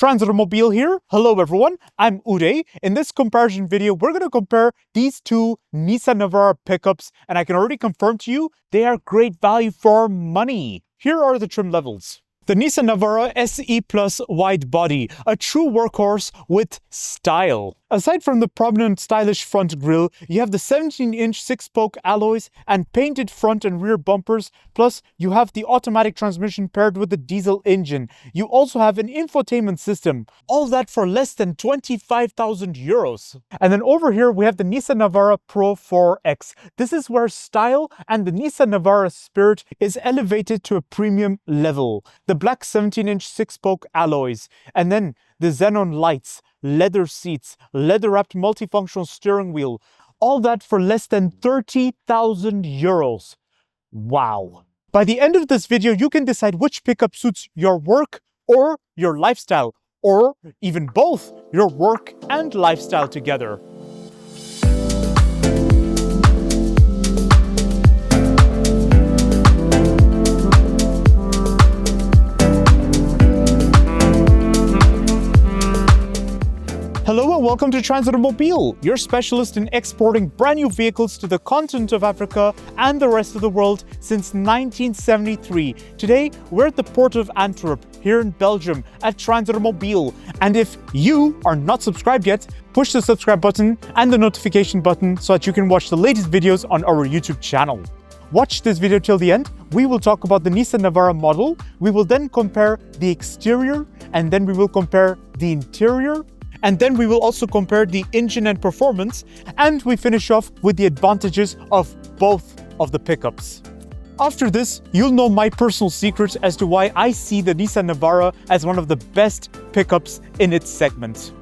Transautomobile here. Hello everyone, I'm Uday. In this comparison video, we're going to compare these two Nissan Navara pickups, and I can already confirm to you, they are great value for money. Here are the trim levels. The Nissan Navara SE Plus wide body, a true workhorse with style. Aside from the prominent stylish front grille, you have the 17-inch 6-spoke alloys and painted front and rear bumpers, plus you have the automatic transmission paired with the diesel engine. You also have an infotainment system. All that for less than 25,000 euros. And then over here we have the Nissan Navara Pro 4X. This is where style and the Nissan Navara spirit is elevated to a premium level. The black 17-inch 6-spoke alloys, and then the xenon lights, leather seats, leather-wrapped multifunctional steering wheel, all that for less than 30,000 euros. Wow. By the end of this video, you can decide which pickup suits your work or your lifestyle, or even both, your work and lifestyle together. Hello and welcome to Transautomobile, your specialist in exporting brand new vehicles to the continent of Africa and the rest of the world since 1973. Today, we're at the port of Antwerp, here in Belgium, at Transautomobile. And if you are not subscribed yet, push the subscribe button and the notification button so that you can watch the latest videos on our YouTube channel. Watch this video till the end. We will talk about the Nissan Navara model. We will then compare the exterior, and then we will compare the interior. And then we will also compare the engine and performance, and we finish off with the advantages of both of the pickups. After this, you'll know my personal secrets as to why I see the Nissan Navara as one of the best pickups in its segment.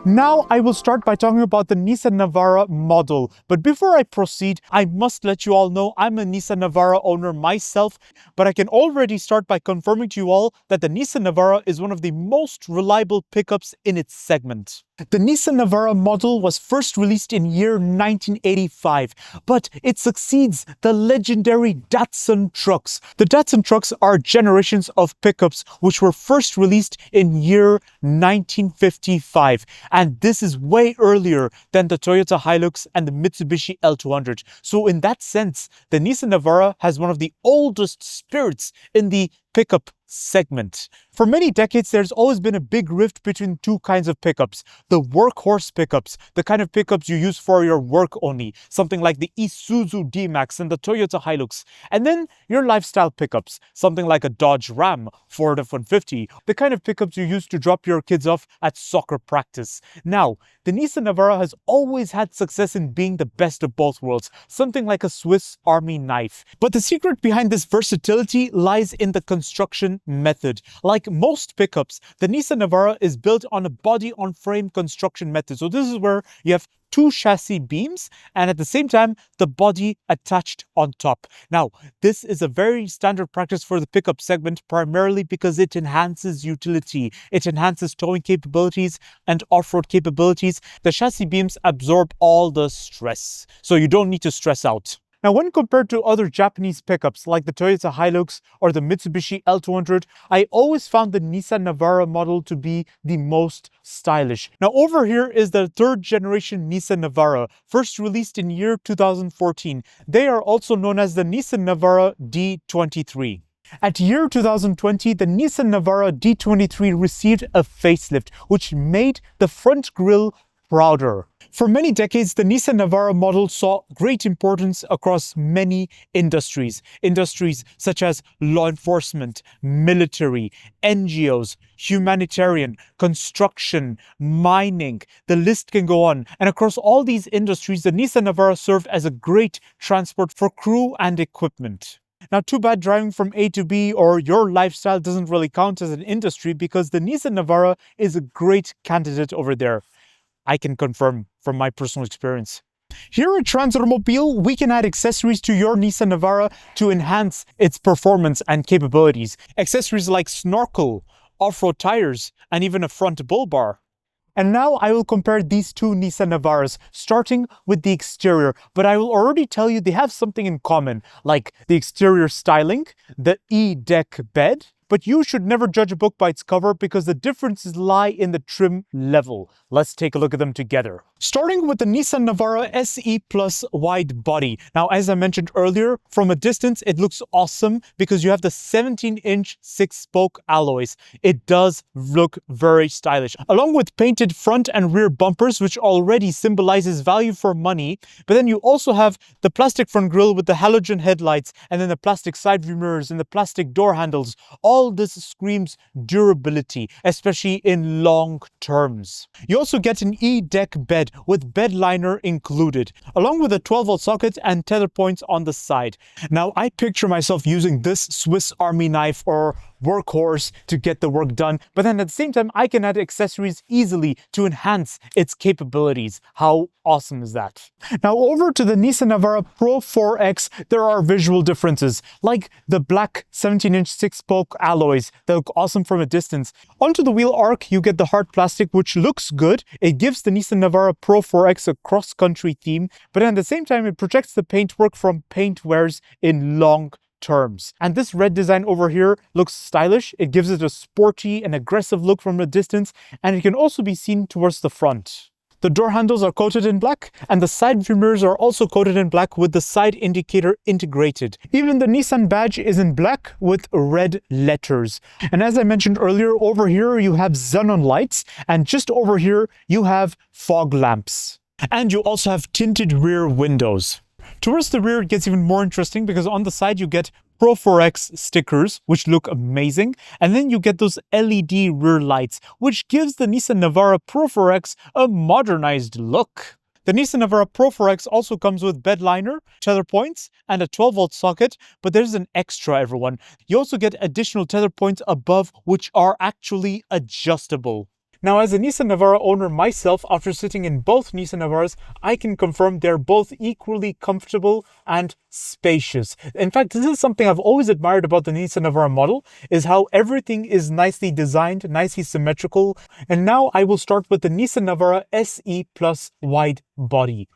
Now I will start by talking about the Nissan Navara model. But before I proceed, I must let you all know I'm a Nissan Navara owner myself, but I can already start by confirming to you all that the Nissan Navara is one of the most reliable pickups in its segment. The Nissan Navara model was first released in year 1985, but it succeeds the legendary Datsun trucks. The Datsun trucks are generations of pickups which were first released in year 1955, and this is way earlier than the Toyota Hilux and the Mitsubishi L200. So in that sense, the Nissan Navara has one of the oldest spirits in the pickup segment. For many decades, there's always been a big rift between two kinds of pickups. The workhorse pickups, the kind of pickups you use for your work only, something like the Isuzu D-Max and the Toyota Hilux. And then your lifestyle pickups, something like a Dodge Ram, Ford F-150, the kind of pickups you use to drop your kids off at soccer practice. Now, the Nissan Navara has always had success in being the best of both worlds, something like a Swiss Army knife. But the secret behind this versatility lies in the construction method. Like most pickups, the Nissan Navara is built on a body-on-frame construction method. So this is where you have two chassis beams and at the same time the body attached on top. Now, this is a very standard practice for the pickup segment, primarily because it enhances utility. It enhances towing capabilities and off-road capabilities. The chassis beams absorb all the stress, so you don't need to stress out. Now, when compared to other Japanese pickups like the Toyota Hilux or the Mitsubishi L200, I always found the Nissan Navara model to be the most stylish. Now, over here is the third generation Nissan Navara, first released in year 2014. They are also known as the Nissan Navara D23. At year 2020, the Nissan Navara D23 received a facelift, which made the front grille prouder. For many decades, the Nissan Navara model saw great importance across many industries. Industries such as law enforcement, military, NGOs, humanitarian, construction, mining, the list can go on. And across all these industries, the Nissan Navara served as a great transport for crew and equipment. Now, too bad driving from A to B or your lifestyle doesn't really count as an industry, because the Nissan Navara is a great candidate over there. I can confirm from my personal experience. Here at Transautomobile, we can add accessories to your Nissan Navara to enhance its performance and capabilities. Accessories like snorkel, off-road tires, and even a front bull bar. And now I will compare these two Nissan Navaras, starting with the exterior. But I will already tell you they have something in common, like the exterior styling, the E-deck bed. But you should never judge a book by its cover because the differences lie in the trim level. Let's take a look at them together. Starting with the Nissan Navara SE Plus wide body. Now, as I mentioned earlier, from a distance, it looks awesome because you have the 17-inch 6-spoke alloys. It does look very stylish. Along with painted front and rear bumpers, which already symbolizes value for money. But then you also have the plastic front grille with the halogen headlights, and then the plastic side view mirrors and the plastic door handles. All this screams durability, especially in long terms. You also get an E-deck bed with bed liner included, along with a 12-volt socket and tether points on the side. Now, I picture myself using this Swiss Army knife or workhorse to get the work done, but then at the same time, I can add accessories easily to enhance its capabilities. How awesome is that? Now, over to the Nissan Navara Pro 4X, there are visual differences, like the black 17-inch 6-spoke alloys that look awesome from a distance. Onto the wheel arc, you get the hard plastic, which looks good. It gives the Nissan Navara Pro 4X a cross-country theme, but at the same time, it protects the paintwork from paint wears in long terms. And this red design over here looks stylish. It gives it a sporty and aggressive look from a distance, and it can also be seen towards the front. The door handles are coated in black, and the side view mirrors are also coated in black with the side indicator integrated. Even the Nissan badge is in black with red letters. And as I mentioned earlier, over here you have xenon lights, and just over here you have fog lamps. And you also have tinted rear windows. Towards the rear, it gets even more interesting because on the side you get Pro 4X stickers, which look amazing. And then you get those LED rear lights, which gives the Nissan Navara Pro 4X a modernized look. The Nissan Navara Pro 4X also comes with bed liner, tether points, and a 12-volt socket, but there's an extra, everyone. You also get additional tether points above, which are actually adjustable. Now, as a Nissan Navara owner myself, after sitting in both Nissan Navaras, I can confirm they're both equally comfortable and spacious. In fact, this is something I've always admired about the Nissan Navara model, is how everything is nicely designed, nicely symmetrical. And now I will start with the Nissan Navara SE Plus wide body.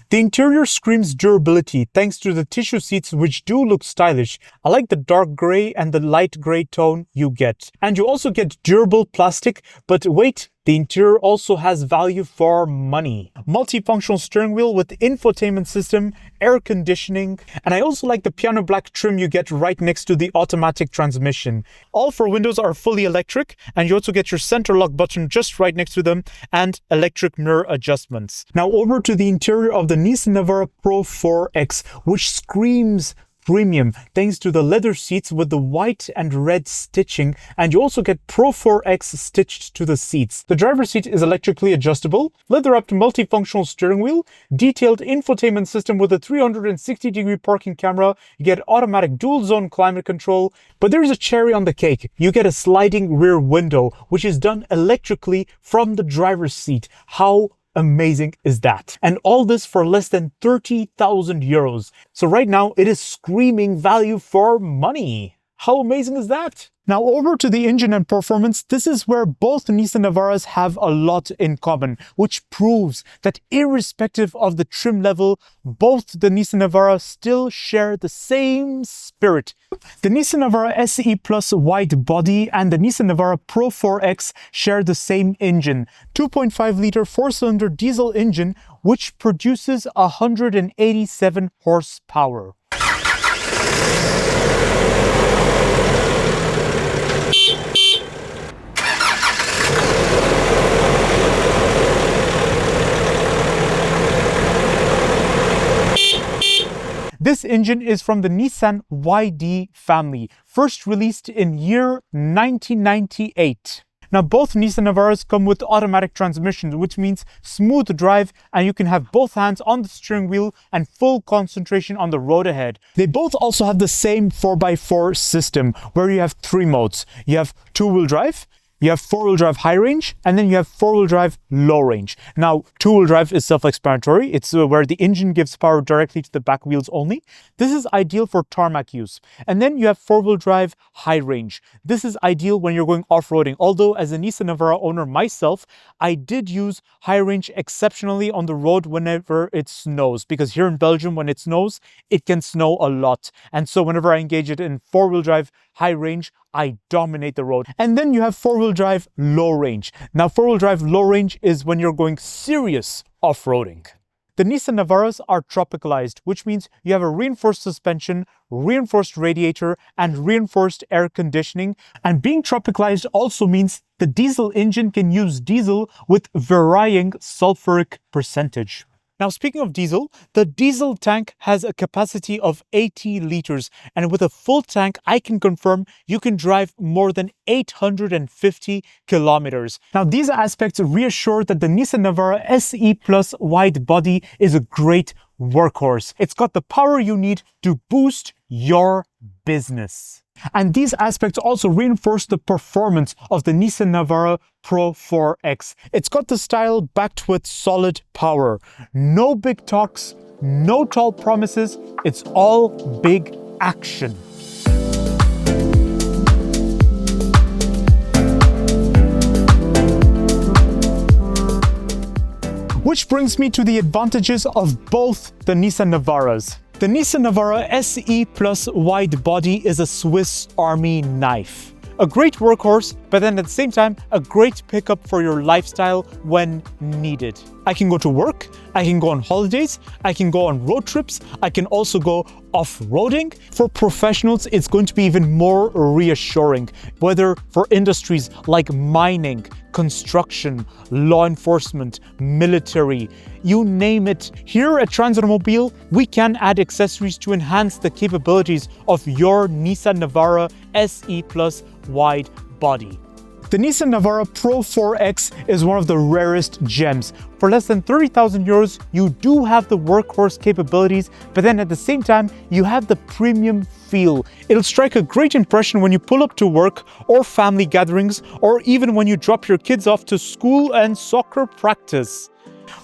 The interior screams durability thanks to the tissue seats, which do look stylish. I like the dark grey and the light grey tone you get. And you also get durable plastic, but wait, the interior also has value for money. Multifunctional steering wheel with infotainment system, air conditioning, and I also like the piano black trim you get right next to the automatic transmission. All four windows are fully electric, and you also get your center lock button just right next to them and electric mirror adjustments. Now over to the interior of the Nissan Navara Pro 4X, which screams premium thanks to the leather seats with the white and red stitching, and you also get Pro 4X stitched to the seats. The driver's seat is electrically adjustable, leather-wrapped multifunctional steering wheel, detailed infotainment system with a 360-degree parking camera, you get automatic dual-zone climate control, but there's a cherry on the cake. You get a sliding rear window, which is done electrically from the driver's seat. How amazing is that? And all this for less than 30,000 euros. So right now it is screaming value for money. How amazing is that? Now over to the engine and performance, this is where both Nissan Navaras have a lot in common, which proves that irrespective of the trim level, both the Nissan Navara still share the same spirit. The Nissan Navara SE Plus wide body and the Nissan Navara Pro 4X share the same engine, 2.5-liter 4-cylinder diesel engine, which produces 187 horsepower. This engine is from the Nissan YD family, first released in year 1998. Now, both Nissan Navaras come with automatic transmissions, which means smooth drive, and you can have both hands on the steering wheel and full concentration on the road ahead. They both also have the same 4x4 system, where you have 3 modes. You have two-wheel drive, you have four-wheel drive high range, and then you have four-wheel drive low range. Now, two-wheel drive is self-explanatory. It's where the engine gives power directly to the back wheels only. This is ideal for tarmac use. And then you have four-wheel drive high range. This is ideal when you're going off-roading. Although as a Nissan Navara owner myself, I did use high range exceptionally on the road whenever it snows, because here in Belgium, when it snows, it can snow a lot. And so whenever I engage it in four-wheel drive high range, I dominate the road. And then you have four-wheel drive low range. Now, four-wheel drive low range is when you're going serious off-roading. The Nissan Navaras are tropicalized, which means you have a reinforced suspension, reinforced radiator, and reinforced air conditioning. And being tropicalized also means the diesel engine can use diesel with varying sulfuric percentage. Now, speaking of diesel, the diesel tank has a capacity of 80 liters, and with a full tank, I can confirm you can drive more than 850 kilometers. Now, these aspects reassure that the Nissan Navara SE Plus wide body is a great workhorse. It's got the power you need to boost your business. And these aspects also reinforce the performance of the Nissan Navara Pro 4X. It's got the style backed with solid power. No big talks, no tall promises, it's all big action. Which brings me to the advantages of both the Nissan Navaras. The Nissan Navara SE Plus wide body is a Swiss Army knife. A great workhorse, but then at the same time, a great pickup for your lifestyle when needed. I can go to work, I can go on holidays, I can go on road trips, I can also go off-roading. For professionals, it's going to be even more reassuring, whether for industries like mining, construction, law enforcement, military, you name it. Here at Transautomobile, we can add accessories to enhance the capabilities of your Nissan Navara SE Plus wide body. The Nissan Navara Pro 4X is one of the rarest gems. For less than 30,000 euros, you do have the workhorse capabilities, but then at the same time, you have the premium feel. It'll strike a great impression when you pull up to work or family gatherings, or even when you drop your kids off to school and soccer practice.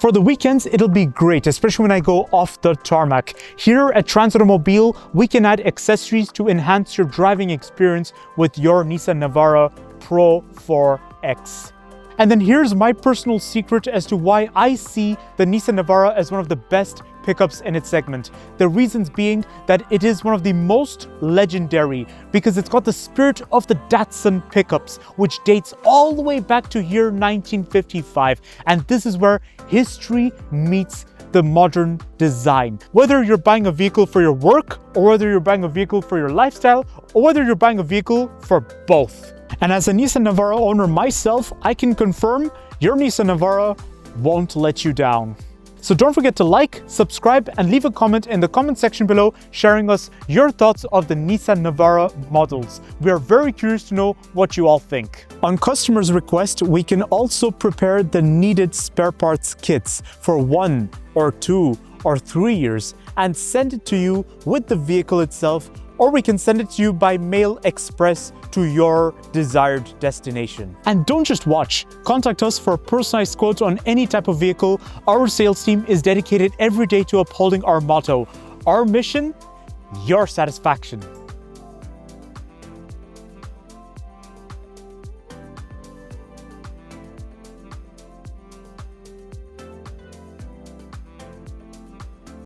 For the weekends, it'll be great, especially when I go off the tarmac. Here at Transautomobile, we can add accessories to enhance your driving experience with your Nissan Navara Pro 4X. And then here's my personal secret as to why I see the Nissan Navara as one of the best pickups in its segment. The reasons being that it is one of the most legendary because it's got the spirit of the Datsun pickups, which dates all the way back to year 1955. And this is where history meets the modern design. Whether you're buying a vehicle for your work, or whether you're buying a vehicle for your lifestyle, or whether you're buying a vehicle for both. And as a Nissan Navara owner myself, I can confirm your Nissan Navara won't let you down. So don't forget to like, subscribe, and leave a comment in the comment section below sharing us your thoughts of the Nissan Navara models. We are very curious to know what you all think. On customers' request, we can also prepare the needed spare parts kits for 1 or 2 or 3 years and send it to you with the vehicle itself, or we can send it to you by mail express to your desired destination. And don't just watch. Contact us for a personalized quote on any type of vehicle. Our sales team is dedicated every day to upholding our motto. Our mission, your satisfaction.